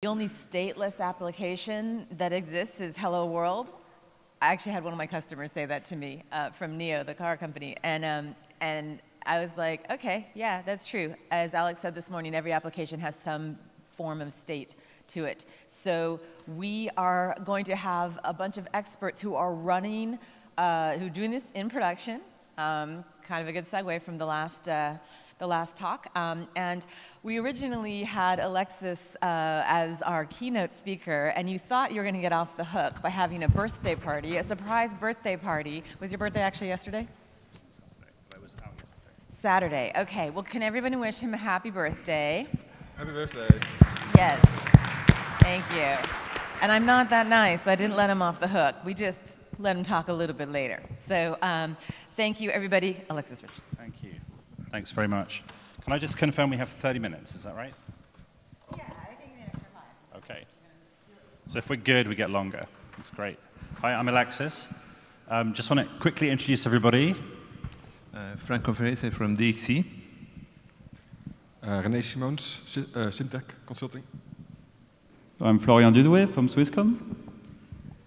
The only stateless application that exists is Hello World. I actually had one of my customers say that to me from NIO, the car company, and I was like, okay, yeah, that's true. As Alex said this morning, every application has some form of state to it. So we are going to have a bunch of experts who are running, who are doing this in production. Kind of a good segue from the last talk. And we originally had Alexis as our keynote speaker, and you thought you were going to get off the hook by having a birthday party, a surprise birthday party. Was your birthday actually yesterday? It was out yesterday. Saturday. Okay. Well, can everybody wish him a happy birthday? Happy birthday. Yes. Thank you. And I'm not that nice. I didn't let him off the hook. We just let him talk a little bit later. So thank you, everybody. Alexis Richardson. Thank you. Thanks very much. Can I just confirm we have 30 minutes? Is that right? Yeah, I think we need extra 5. Okay. So if we're good, we get longer. That's great. Hi, I'm Alexis. Just want to quickly introduce everybody. Franco Fiorese from DXC. René Simoons, Simtech Consulting. I'm Florian Dudouet from Swisscom.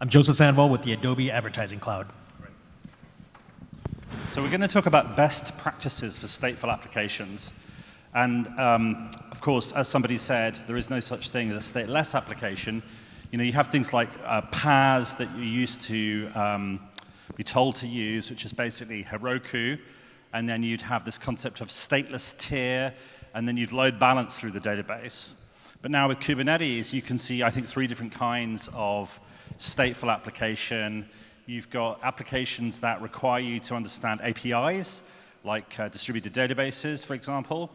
I'm Joseph Sandoval with the Adobe Advertising Cloud. So we're going to talk about best practices for stateful applications. And of course, as somebody said, there is no such thing as a stateless application. You know, you have things like paths that you used to be told to use, which is basically Heroku. And then you'd have this concept of stateless tier, and then you'd load balance through the database. But now with Kubernetes, you can see, I think, 3 different kinds of stateful application. You've got applications that require you to understand APIs, like distributed databases, for example.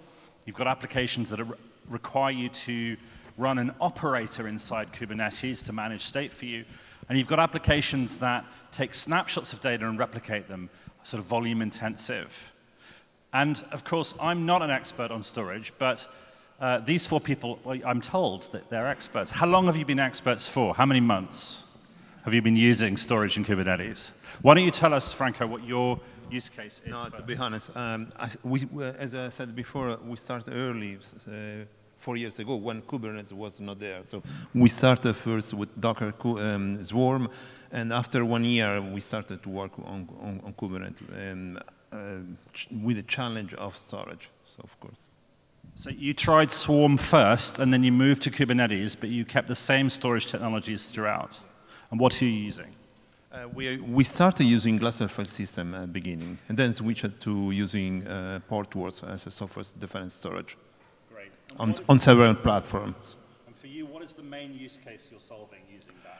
You've got applications that require you to run an operator inside Kubernetes to manage state for you. And you've got applications that take snapshots of data and replicate them, sort of volume intensive. And of course, I'm not an expert on storage, but these 4 people, well, I'm told that they're experts. How long have you been experts for? How many months have you been using storage in Kubernetes? Why don't you tell us, Franco, what your use case is? No, first? to be honest, as I said before, we started early, 4 years ago, when Kubernetes was not there. So we started first with Docker Swarm, and after 1 year, we started to work on Kubernetes, and with the challenge of storage, so of course. So you tried Swarm first, and then you moved to Kubernetes, but you kept the same storage technologies throughout. And what are you using? We started using Cluster file system at the beginning, and then switched to using Portworx as a software-defined storage. Great. On several platforms. And for you, what is the main use case you're solving using that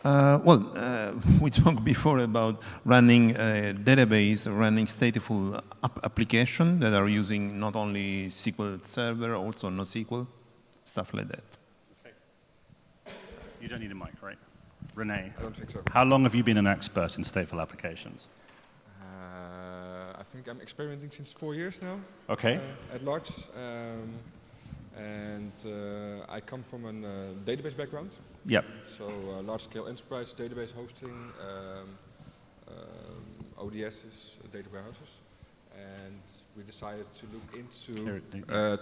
approach? We talked before about running a database, running stateful application that are using not only SQL Server, also NoSQL, stuff like that. Okay. You don't need a mic, right? René, I don't think so. how long have you been an expert in stateful applications? I think I'm experimenting since 4 years now. Okay. At large. And I come from a database background. Yep. So large-scale enterprise database hosting, ODSs, data warehouses, and we decided to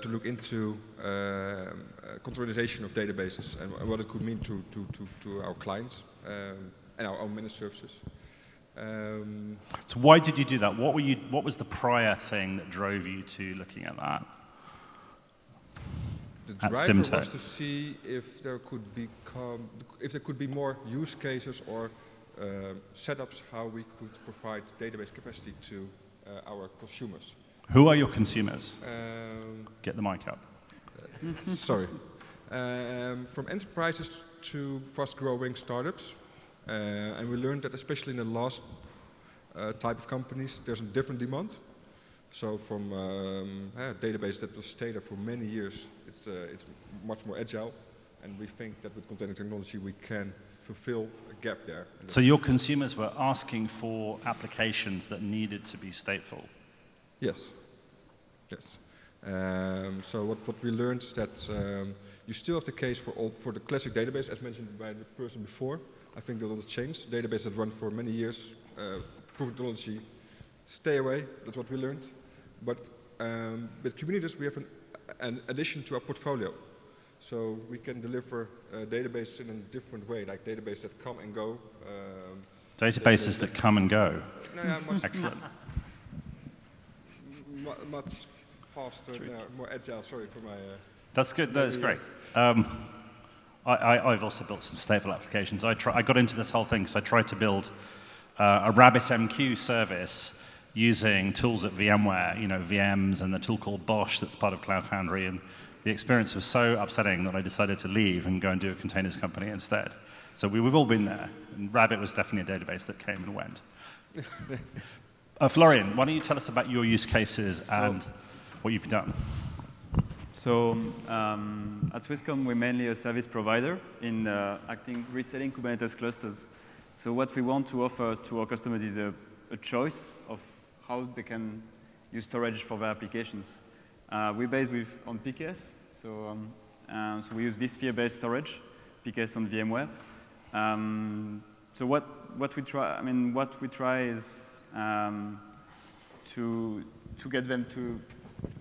look into containerization of databases and what it could mean to our clients and our own managed services. So why did you do that? What was the prior thing that drove you to looking at that? The At driver Simtech. was to see if there could be more use cases or setups how we could provide database capacity to our consumers. Who are your consumers? Get the mic up. Sorry. From enterprises to fast-growing startups. And we learned that especially in the last type of companies, there's a different demand. So from a database that will stay there for many years, it's much more agile. And we think that with container technology, we can fulfill a gap there. So your consumers were asking for applications that needed to be stateful? Yes. Yes. So what we learned is that you still have the case for the classic database, as mentioned by the person before. I think that will change. Databases that run for many years, proven technology, stay away. That's what we learned. But with Kubernetes, we have an addition to our portfolio. So we can deliver databases in a different way, like databases that come and go. Databases that come and go. No, yeah, much, Excellent. much faster, more agile. Sorry for my. That's good. That's great. I've also built some stateful applications. I got into this whole thing because I tried to build a RabbitMQ service using tools at VMware, VMs and the tool called Bosch that's part of Cloud Foundry. And the experience was so upsetting that I decided to leave and go and do a containers company instead. So we've all been there. And Rabbit was definitely a database that came and went. Florian, why don't you tell us about your use cases and what you've done? So at Swisscom, we're mainly a service provider in reselling Kubernetes clusters. So what we want to offer to our customers is a choice of how they can use storage for their applications. We're based on PKS, so we use vSphere-based storage, PKS on VMware. So what we try is to get them to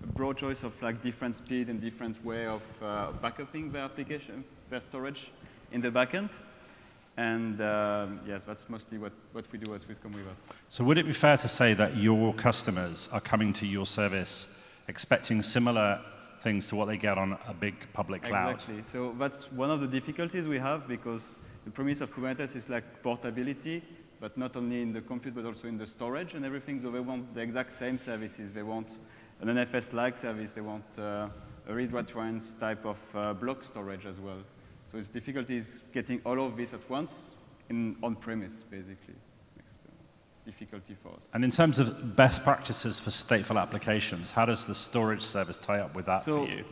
a broad choice of different speed and different way of backupping their application, their storage in the backend. And yes, that's mostly what we do at Swisscom Weaver. So would it be fair to say that your customers are coming to your service expecting similar things to what they get on a big public cloud? Exactly. So that's one of the difficulties we have, because the premise of Kubernetes is portability, but not only in the compute, but also in the storage and everything. So they want the exact same services. They want an NFS-like service. They want a read-write-runs type of block storage as well. So its difficulty is getting all of this at once on-premise, basically. Next difficulty for us. And in terms of best practices for stateful applications, how does the storage service tie up with that for you?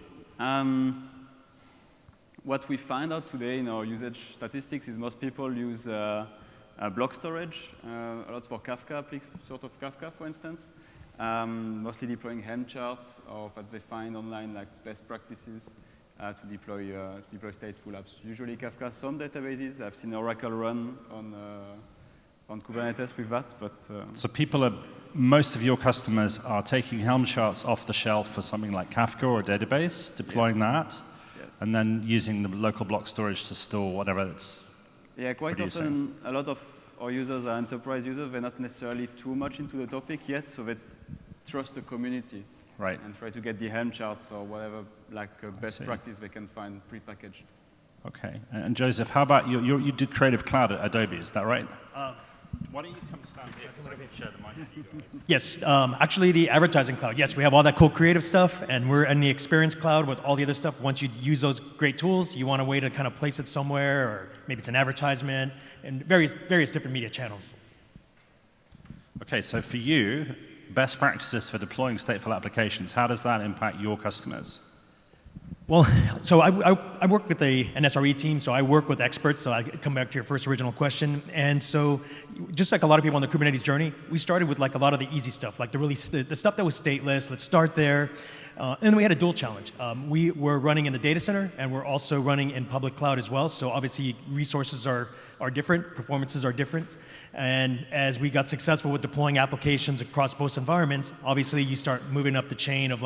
What we find out today in our usage statistics is most people use block storage, a lot for Kafka, sort of Kafka, for instance. Mostly deploying Helm charts or what they find online, like best practices to deploy stateful apps. Usually Kafka, some databases. I've seen Oracle run on Kubernetes with that, but... So most of your customers are taking Helm charts off the shelf for something like Kafka or a database, deploying that, and then using the local block storage to store whatever it's quite producing. often a lot of our users are enterprise users. They're not necessarily too much into the topic yet, so they trust the community. Right. And try to get the Helm charts or whatever, best practice they can find prepackaged. Okay. And Joseph, how about you did Creative Cloud at Adobe, is that right? Why don't you come stand here, so I can share the mic with you guys. Yes, actually the advertising cloud. Yes, we have all that cool creative stuff, and we're in the experience cloud with all the other stuff. Once you use those great tools, you want a way to kind of place it somewhere, or maybe it's an advertisement, and various different media channels. Okay, so for you, best practices for deploying stateful applications, how does that impact your customers? Well, so I work with an SRE team, so I work with experts, so I come back to your first original question. And so just like a lot of people on the Kubernetes journey, we started with a lot of the easy stuff, like the stuff that was stateless. Let's start there. And then we had a dual challenge. We were running in the data center, and we're also running in public cloud as well. So obviously resources are different, performances are different. And as we got successful with deploying applications across both environments, obviously you start moving up the chain of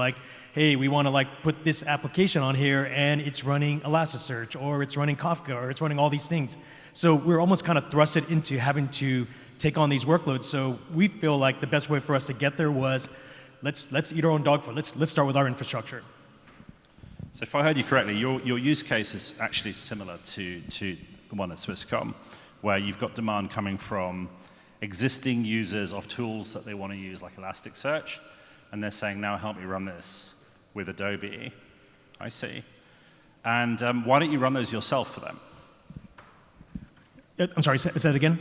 hey, we want to put this application on here, and it's running Elasticsearch, or it's running Kafka, or it's running all these things. So we're almost kind of thrusted into having to take on these workloads. So we feel like the best way for us to get there was, let's eat our own dog food. Let's start with our infrastructure. So if I heard you correctly, your use case is actually similar to the one at Swisscom, where you've got demand coming from existing users of tools that they want to use, like Elasticsearch, and they're saying, now help me run this with Adobe. I see. And why don't you run those yourself for them? I'm sorry, say that again?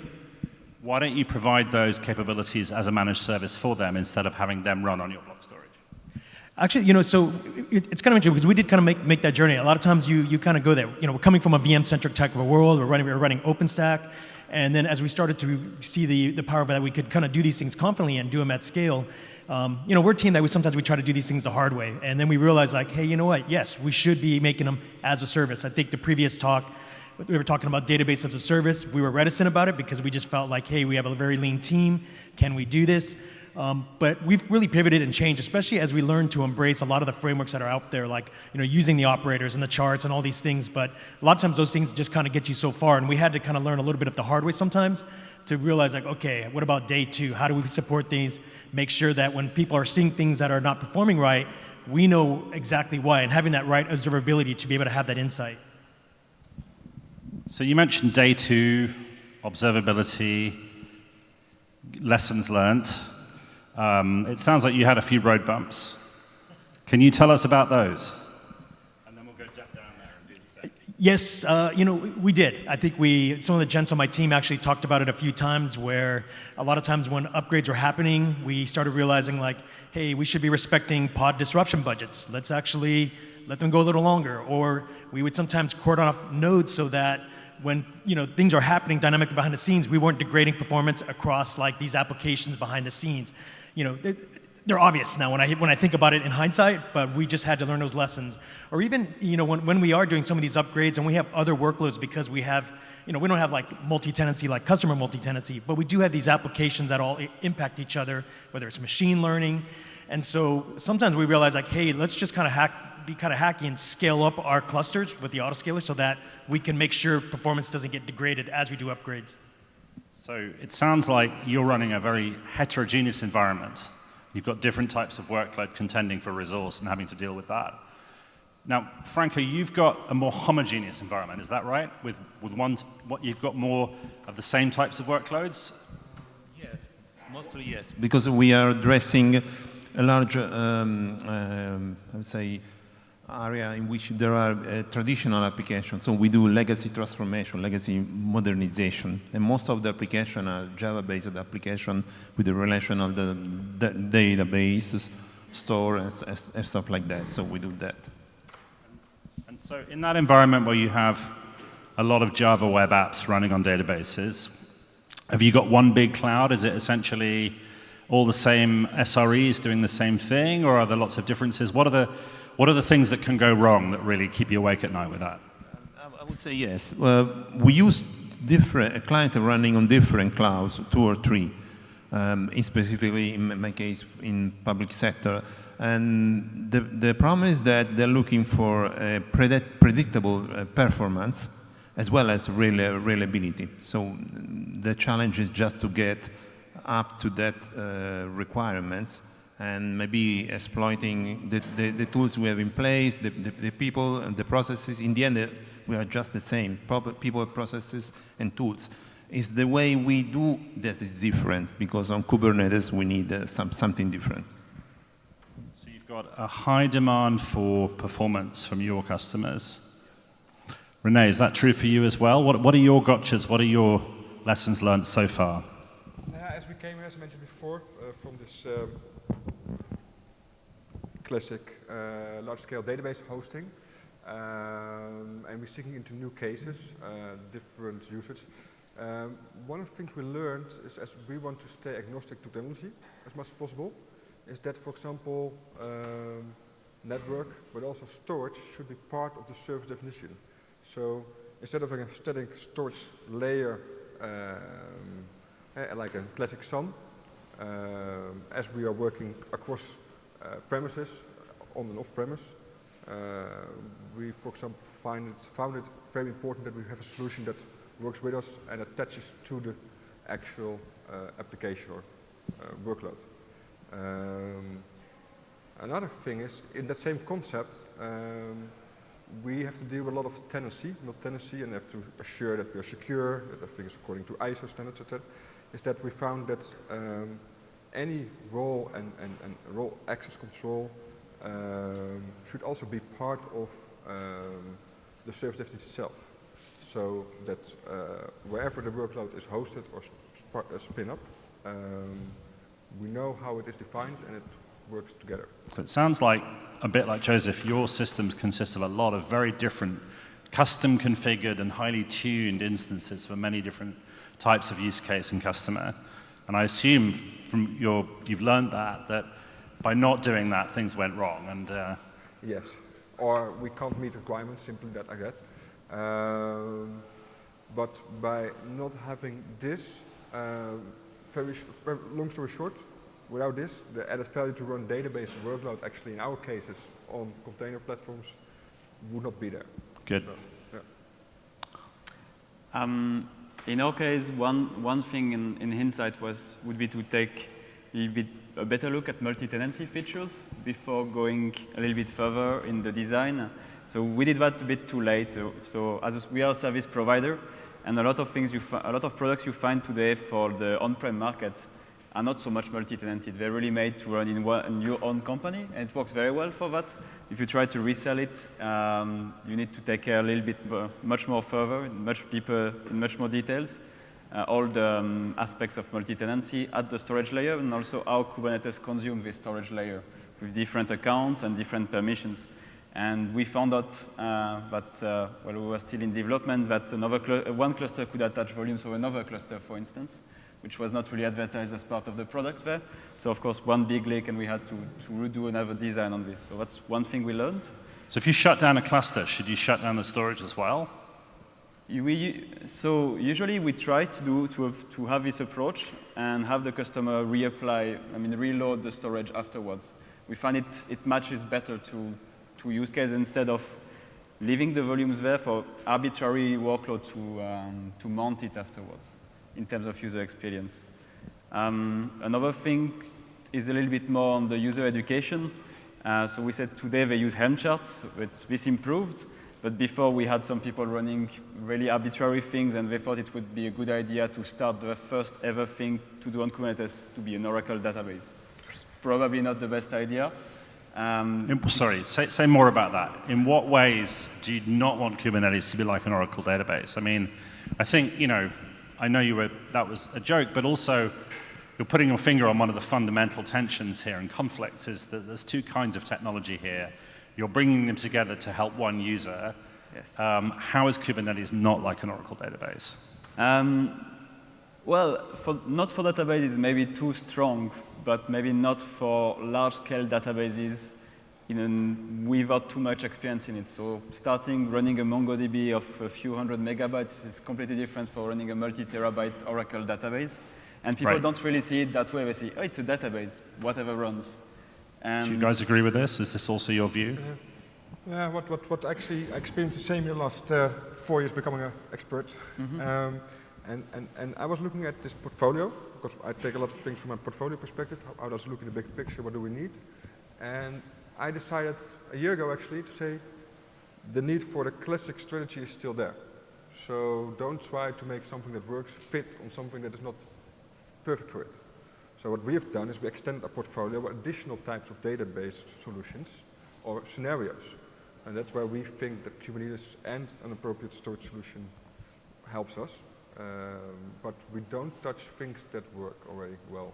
Why don't you provide those capabilities as a managed service for them instead of having them run on your block storage? Actually, so it's kind of interesting because we did kind of make that journey. A lot of times you kind of go there. We're coming from a VM-centric type of a world. We're running OpenStack. And then as we started to see the power of that, we could kind of do these things confidently and do them at scale. We're a team that sometimes we try to do these things the hard way. And then we realized hey, you know what? Yes, we should be making them as a service. I think the previous talk, we were talking about database as a service. We were reticent about it because we just felt hey, we have a very lean team. Can we do this? But we've really pivoted and changed, especially as we learn to embrace a lot of the frameworks that are out there, like using the operators and the charts and all these things. But a lot of times those things just kind of get you so far, and we had to kind of learn a little bit of the hard way sometimes to realize, like, okay, what about day 2? How do we support these? Make sure that when people are seeing things that are not performing right, we know exactly why, and having that right observability to be able to have that insight. So you mentioned day 2, observability, lessons learned. It sounds like you had a few road bumps. Can you tell us about those? And then we'll go down there and do the same. Yes, we did. I think some of the gents on my team actually talked about it a few times, where a lot of times when upgrades were happening, we started realizing, like, hey, we should be respecting pod disruption budgets. Let's actually let them go a little longer. Or we would sometimes cordon off nodes so that when things are happening dynamically behind the scenes, we weren't degrading performance across like these applications behind the scenes. They're obvious now when I think about it in hindsight, but we just had to learn those lessons. Or even when we are doing some of these upgrades and we have other workloads, because we have we don't have like multi-tenancy, like customer multi-tenancy, but we do have these applications that all impact each other, whether it's machine learning. And so sometimes we realize, like, hey, let's just kind of be kind of hacky and scale up our clusters with the autoscaler so that we can make sure performance doesn't get degraded as we do upgrades. So it sounds like you're running a very heterogeneous environment. You've got different types of workload contending for resource and having to deal with that. Now, Franco, you've got a more homogeneous environment, is that right? You've got more of the same types of workloads? Yes, mostly yes, because we are addressing a large, I would say, area in which there are traditional applications. So we do legacy transformation, legacy modernization, and most of the applications are Java-based applications with the relational database, store, and stuff like that. So we do that. And so in that environment where you have a lot of Java web apps running on databases, have you got one big cloud? Is it essentially all the same SREs doing the same thing, or are there lots of differences? What are the things that can go wrong that really keep you awake at night with that? I would say yes. We use different clients running on different clouds, 2 or 3, specifically in my case in public sector. And the problem is that they're looking for a predictable performance as well as reliability. So the challenge is just to get up to that requirements, and maybe exploiting the tools we have in place, the people and the processes. In the end, we are just the same, people, processes, and tools. It's the way we do that is different, because on Kubernetes we need something different. So you've got a high demand for performance from your customers. René, is that true for you as well? What are your gotchas? What are your lessons learned so far? As we came, as I mentioned before, from this classic large-scale database hosting, and we're seeking into new cases, different usage. One of the things we learned is, as we want to stay agnostic to technology as much as possible, is that, for example, network, but also storage, should be part of the service definition. So instead of a static storage layer, like a classic SAN, as we are working across premises, on and off premise, we, for example, found it very important that we have a solution that works with us and attaches to the actual application or workload. Another thing is, in that same concept, we have to deal with a lot of tenancy, and have to assure that we are secure, that everything is according to ISO standards, etc. Is that we found that any role and role access control should also be part of the service definition itself. So that wherever the workload is hosted or spin up, we know how it is defined and it works together. So it sounds like, a bit like Joseph, your systems consist of a lot of very different custom configured and highly tuned instances for many different types of use case and customer. And I assume from you've learned that by not doing that, things went wrong. And yes, or we can't meet requirements, simply that, I guess. But by not having this, very long story short, without this, the added value to run database workload actually in our cases on container platforms would not be there. Good. So, In our case, one thing in hindsight would be to take a better look at multi-tenancy features before going a little bit further in the design. So we did that a bit too late. So we are a service provider, and a lot of products you find today for the on-prem market are not so much multi-tenanted. They're really made to run in your own company, and it works very well for that. If you try to resell it, you need to take care a little bit much more further, much deeper, in much more details, all the aspects of multi-tenancy at the storage layer, and also how Kubernetes consumes this storage layer with different accounts and different permissions. And we found out that while we were still in development, that one cluster could attach volumes of another cluster, for instance, which was not really advertised as part of the product there. So of course, one big leak, and we had to redo another design on this. So that's one thing we learned. So if you shut down a cluster, should you shut down the storage as well? So usually we try to have this approach and have the customer reload the storage afterwards. We find it matches better to use case instead of leaving the volumes there for arbitrary workload to mount it afterwards in terms of user experience. Another thing is a little bit more on the user education. So we said today they use Helm charts. This improved. But before we had some people running really arbitrary things, and they thought it would be a good idea to start the first ever thing to do on Kubernetes to be an Oracle database. It's probably not the best idea. Sorry, say more about that. In what ways do you not want Kubernetes to be like an Oracle database? I mean, I think, I know that was a joke, but also you're putting your finger on one of the fundamental tensions here and conflicts is that there's two kinds of technology here. You're bringing them together to help one user. Yes. How is Kubernetes not like an Oracle database? Well, not for databases, maybe too strong, but maybe not for large-scale databases without too much experience in it. So running a MongoDB of a few hundred megabytes is completely different for running a multi-terabyte Oracle database. And people don't really see it that way. They see, oh, it's a database, whatever runs. Do you guys agree with this? Is this also your view? Yeah, what actually I experienced the same in the last 4 years becoming an expert. Mm-hmm. And I was looking at this portfolio, because I take a lot of things from a portfolio perspective. How does it look in the big picture? What do we need? And I decided a year ago actually to say the need for the classic strategy is still there. So don't try to make something that works fit on something that is not perfect for it. So what we have done is we extended our portfolio with additional types of database solutions or scenarios. And that's where we think that Kubernetes and an appropriate storage solution helps us. But we don't touch things that work already well.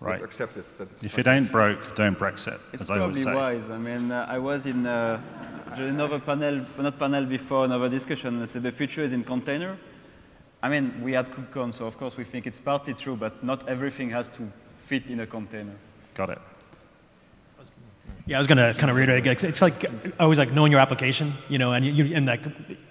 Right. We've accepted that it's if it ain't broke, don't Brexit, it's as I always say. It's probably wise. I mean, I was in another panel before, another discussion. I said the future is in container. I mean, we had KubeCon, so of course we think it's partly true, but not everything has to fit in a container. Got it. Yeah, I was going to kind of reiterate. It's like always like knowing your application, and like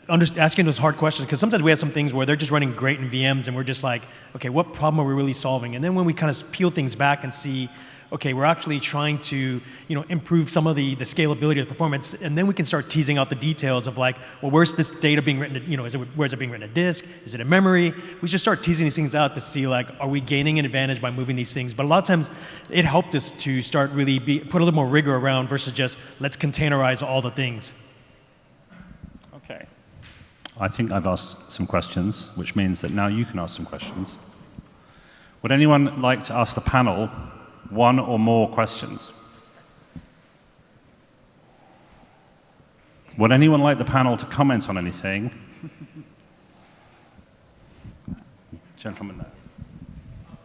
asking those hard questions, because sometimes we have some things where they're just running great in VMs, and we're just like, okay, what problem are we really solving? And then when we kind of peel things back and see, okay, we're actually trying to, improve some of the scalability of the performance, and then we can start teasing out the details of like, well, where's this data being written? Where's it being written at disk? Is it in memory? We just start teasing these things out to see like, are we gaining an advantage by moving these things? But a lot of times, it helped us to start really put a little more rigor around versus just let's containerize all the things. Okay. I think I've asked some questions, which means that now you can ask some questions. Would anyone like to ask the panel one or more questions? Would anyone like the panel to comment on anything? Gentleman there.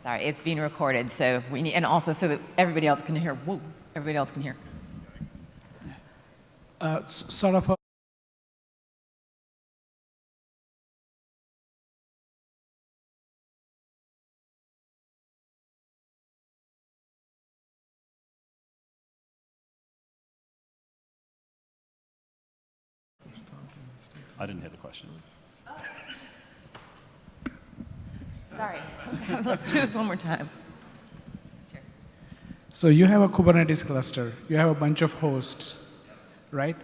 Sorry, it's being recorded, so we need, and also so that everybody else can hear. Whoa, everybody else can hear. Sort of. I didn't hear the question. Sorry, let's do this one more time. So you have a Kubernetes cluster. You have a bunch of hosts, right?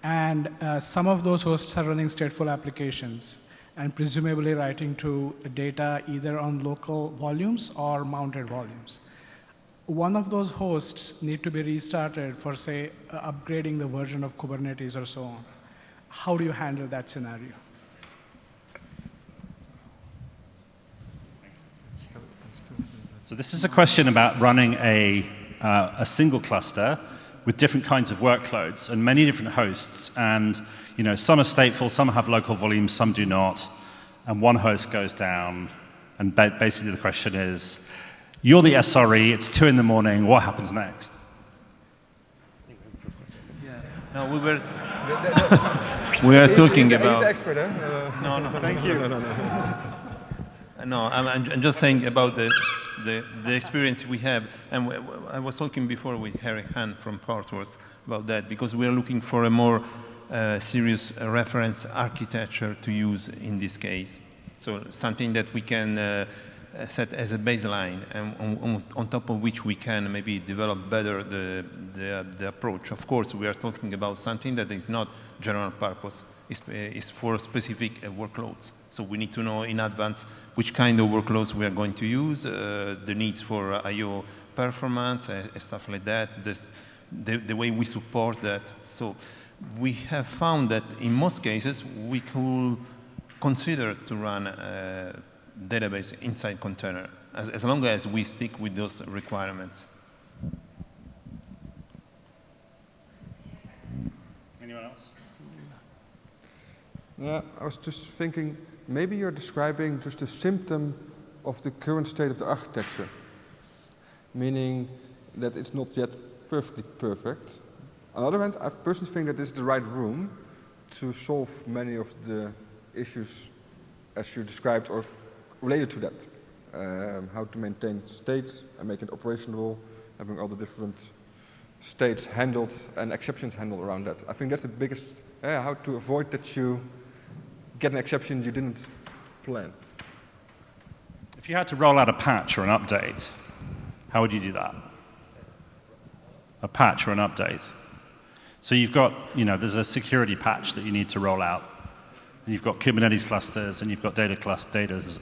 And some of those hosts are running stateful applications and presumably writing to data either on local volumes or mounted volumes. One of those hosts need to be restarted for, say, upgrading the version of Kubernetes or so on. How do you handle that scenario? So this is a question about running a single cluster with different kinds of workloads and many different hosts. And some are stateful, some have local volumes, some do not. And one host goes down. And basically the question is, you're the SRE, it's 2 in the morning, what happens next? No, we are talking about. He's the expert, eh? No, thank you. No, I'm just saying about the experience we have, and I was talking before with Harry Han from Portworth about that, because we are looking for a more serious reference architecture to use in this case. So something that we can set as a baseline, and on top of which we can maybe develop better the approach. Of course, we are talking about something that is not general purpose, it's for specific workloads. So we need to know in advance which kind of workloads we are going to use, the needs for I/O performance, stuff like that, the way we support that. So we have found that in most cases we could consider to run a database inside container, as long as we stick with those requirements. Anyone else? Yeah, I was just thinking, maybe you're describing just a symptom of the current state of the architecture, meaning that it's not yet perfectly perfect. On the other hand, I personally think that this is the right room to solve many of the issues as you described or related to that. How to maintain states and make it operational, having all the different states handled and exceptions handled around that. I think that's the biggest, how to avoid that you get an exception you didn't plan. If you had to roll out a patch or an update, how would you do that? A patch or an update. So you've got, there's a security patch that you need to roll out. And you've got Kubernetes clusters and you've got data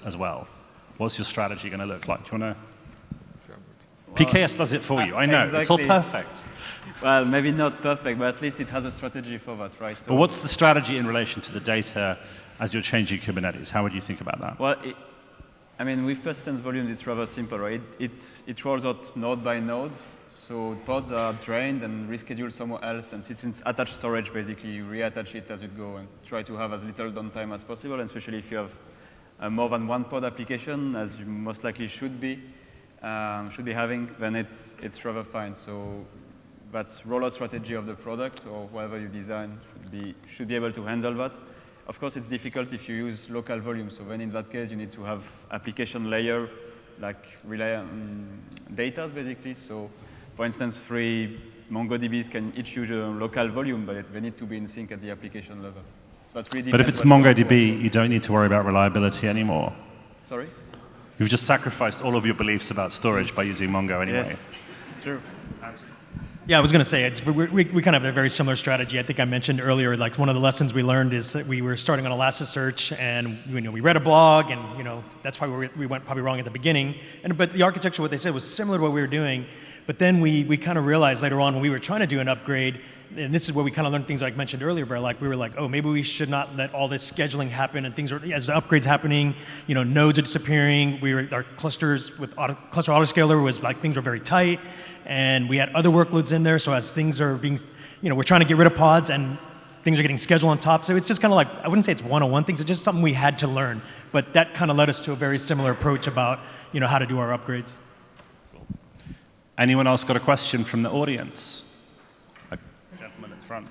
as well. What's your strategy going to look like? Do you want to? PKS does it for you. I know. Exactly. It's all perfect. Well, maybe not perfect, but at least it has a strategy for that, right? So but what's the strategy in relation to the data as you're changing Kubernetes? How would you think about that? Well, with persistence volumes, it's rather simple, right? It rolls out node by node. So pods are drained and rescheduled somewhere else, and since it's attached storage, basically you reattach it as you go and try to have as little downtime as possible, and especially if you have more than one pod application, as you most likely should be having, then it's rather fine. So that's rollout strategy of the product or whatever you design should be able to handle that. Of course, it's difficult if you use local volume. So then in that case, you need to have application layer, like rely on data, basically. So for instance, 3 MongoDBs can each use a local volume, but they need to be in sync at the application level. So that's really. But if it's MongoDB, you don't need to worry about reliability anymore. Sorry? You've just sacrificed all of your beliefs about storage by using Mongo anyway. Yes, true. Yeah, I was going to say, we kind of have a very similar strategy. I think I mentioned earlier, like one of the lessons we learned is that we were starting on Elasticsearch, and we read a blog, and that's why we went probably wrong at the beginning. But the architecture, what they said, was similar to what we were doing. But then we kind of realized later on when we were trying to do an upgrade, and this is where we kind of learned things like I mentioned earlier, where we were like, oh, maybe we should not let all this scheduling happen, and things are, as the upgrades happening, nodes are disappearing. Our clusters with cluster autoscaler was like things were very tight, and we had other workloads in there. So as things are being, we're trying to get rid of pods, and things are getting scheduled on top. So it's just kind of like, I wouldn't say it's one-on-one things. It's just something we had to learn. But that kind of led us to a very similar approach about how to do our upgrades. Anyone else got a question from the audience? A gentleman at the front.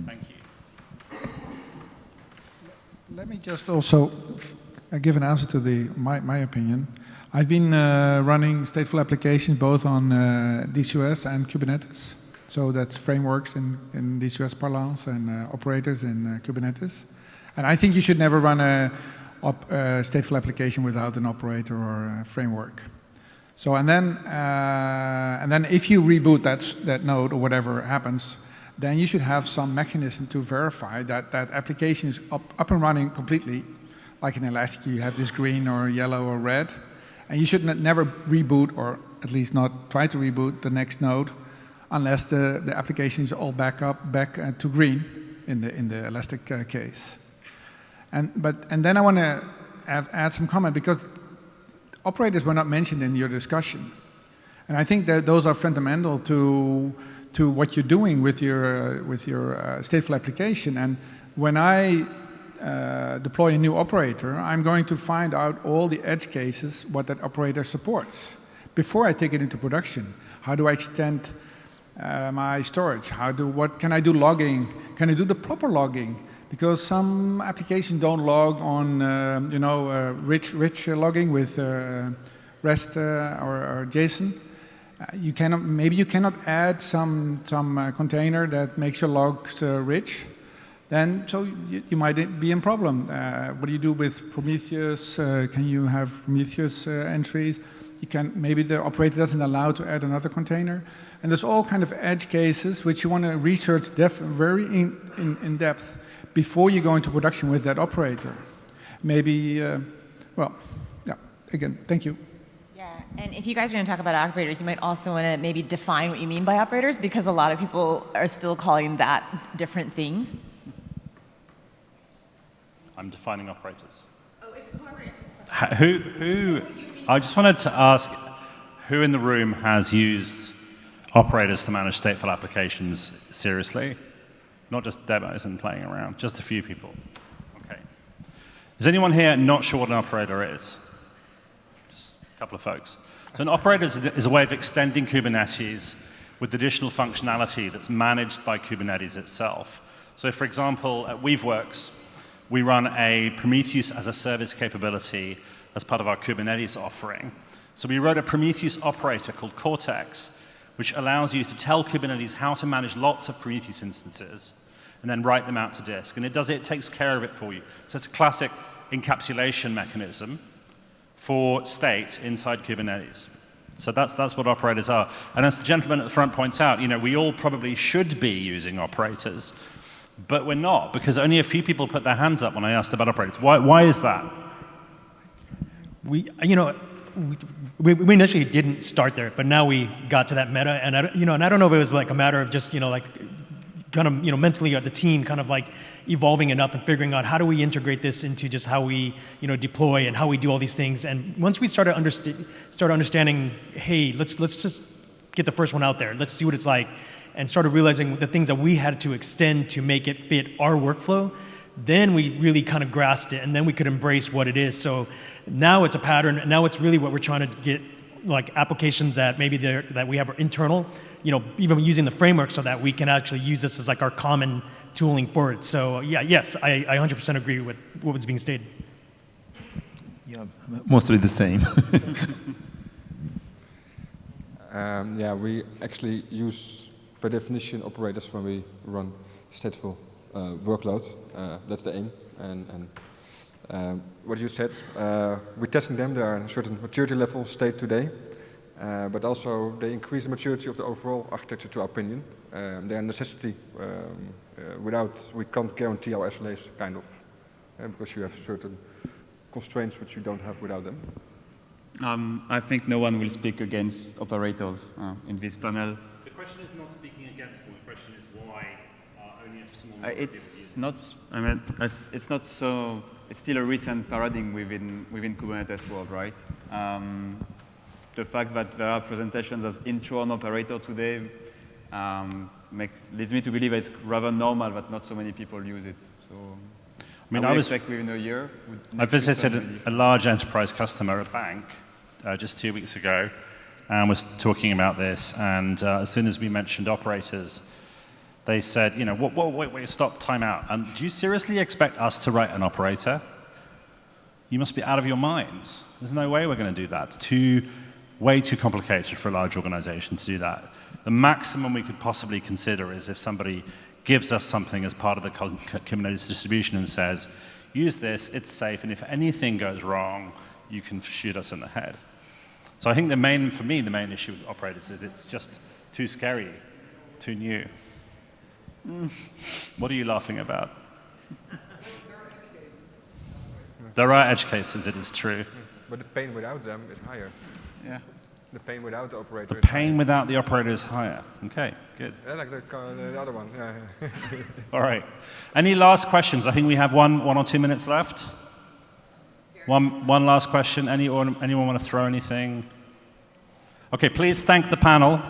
Thank you. Let me just also give an answer to my opinion. I've been running stateful applications both on DCOS and Kubernetes. So that's frameworks in DCOS parlance and operators in Kubernetes. And I think you should never run a stateful application without an operator or a framework. So and then if you reboot that node or whatever happens, then you should have some mechanism to verify that that application is up and running completely. Like in Elastic, you have this green or yellow or red, and you should never reboot, or at least not try to reboot the next node, unless the application is all back to green in the Elastic case. And then I want to add some comment, because operators were not mentioned in your discussion, and I think that those are fundamental to what you're doing with your stateful application. And when I deploy a new operator, I'm going to find out all the edge cases, what that operator supports, before I take it into production. How do I extend my storage? What can I do logging? Can I do the proper logging? Because some applications don't log on, rich logging with REST or JSON. Maybe you cannot add some container that makes your logs rich. Then, so you might be in problem. What do you do with Prometheus? Can you have Prometheus entries? Maybe the operator doesn't allow to add another container. And there's all kind of edge cases which you want to research very in depth before you go into production with that operator. Maybe, again, thank you. Yeah, and if you guys are going to talk about operators, you might also want to maybe define what you mean by operators, because a lot of people are still calling that different things. I'm defining operators. Oh, whoever answers the question. Who? I just wanted to ask, who in the room has used operators to manage stateful applications seriously? Not just demos and playing around, just a few people. Okay. Is anyone here not sure what an operator is? Just a couple of folks. So an operator is a way of extending Kubernetes with additional functionality that's managed by Kubernetes itself. So for example, at Weaveworks, we run a Prometheus as a service capability as part of our Kubernetes offering. So we wrote a Prometheus operator called Cortex, which allows you to tell Kubernetes how to manage lots of Prometheus instances and then write them out to disk. And it takes care of it for you. So it's a classic encapsulation mechanism for state inside Kubernetes. So that's what operators are. And as the gentleman at the front points out, we all probably should be using operators, but we're not, because only a few people put their hands up when I asked about operators. Why is that? We initially didn't start there, but now we got to that meta, and I don't know if it was like a matter of just mentally the team kind of like evolving enough and figuring out how do we integrate this into just how we deploy and how we do all these things. And once we started understanding, hey, let's just get the first one out there, let's see what it's like, and started realizing the things that we had to extend to make it fit our workflow, then we really kind of grasped it, and then we could embrace what it is. So now it's a pattern, and now it's really what we're trying to get, like applications that maybe that we have internal, even using the framework so that we can actually use this as like our common tooling for it. So yes, I 100% agree with what was being stated. Yeah, mostly the same. We actually use, by definition, operators when we run stateful workloads. That's the aim. And what you said, we're testing them. They are in a certain maturity level state today, but also they increase the maturity of the overall architecture, to our opinion. They are a necessity. We can't guarantee our SLAs, kind of, because you have certain constraints which you don't have without them. I think no one will speak against operators in this panel. The question is not speaking against them. The question is why only a small number it's not. It's not so. It's still a recent paradigm within Kubernetes world, right? The fact that there are presentations as intro and operator today leads me to believe it's rather normal that not so many people use it. So I expect within a year. I visited a large enterprise customer, a bank, just 2 weeks ago, and was talking about this. And as soon as we mentioned operators, they said, wait, stop, time out. And do you seriously expect us to write an operator? You must be out of your minds. There's no way we're going to do that. Way too complicated for a large organization to do that. The maximum we could possibly consider is if somebody gives us something as part of the Kubernetes distribution and says, use this, it's safe, and if anything goes wrong, you can shoot us in the head. So I think for me, the main issue with operators is it's just too scary, too new. What are you laughing about? There are edge cases, it is true. But the pain without them is higher. Yeah. The pain without the operator. The pain without the operator is higher. Okay, good. Yeah, like the other one. Yeah. All right. Any last questions? I think we have one or 2 minutes left. One last question. Anyone want to throw anything? Okay, please thank the panel.